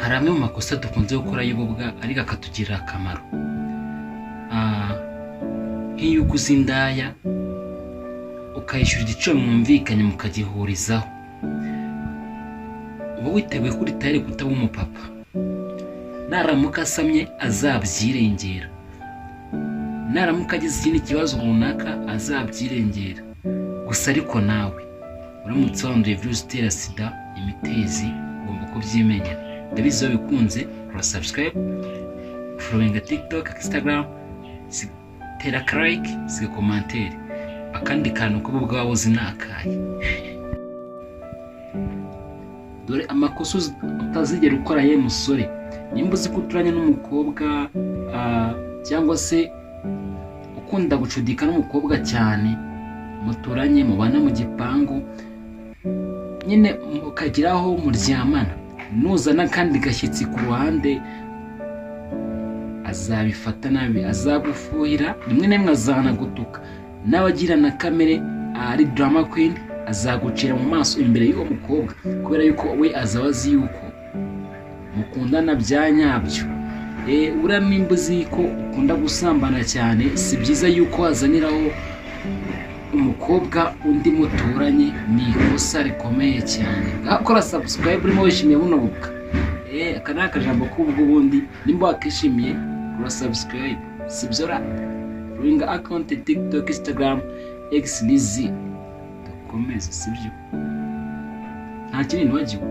hari amwe mu makosa dukunze gukora y'ububwa ariko akatugirira akamaro. Nk'iyo uguze indaya ukayishyura igiciro mwumvikanye mukagihurizaho, uba witeguye kuri tayari kutaba umupapa. Naramuka asamye azabyirengera, naramuka agize ikindi kibazo runaka azabyirengera. Gusa ariko nawe uramutse wanduye virusi itera sida, imitezi, ugomba kubyimenyera. Ndabizi iyo bikunze kora subscribe, following TikTok, Instagram, tera like, siga commentaire. Akandi kantu ko bubwa wabuze nakaye. Dore amakosa utazigera ukora ye musore. Nimba uzi ko uturanye n'umukobwa cyangwa se ukunda gucudika n'umukobwa cyane, muturanye mubana mu gipangu, nyine mukagiraho muryamana, nuzana kandi gashyitsi ku ruhande azabifata nabi, azagufuhira, rimwe na rimwe azanagutuka. N'abagira na kamere ari drama queen azagucira mu maso imbere y'uwo mukobwa, kubera yuko we azaba azi yuko mukundana bya nyabyo. Ura nimba uzi ko ukunda gusambana cyane, si byiza yuko wazaniraho umukobwa undi muturanye, ni ikosa rikomeye cyane. Akora subscribe urimo wishimiye buno buka. Aka ni akajambo k'ubwo ubundi, nimba wakishimiye kora subscribe, sibyo ra ringa account TikTok, Instagram, X, Nizi dukomeze, sibyo nta kinini wagiwe.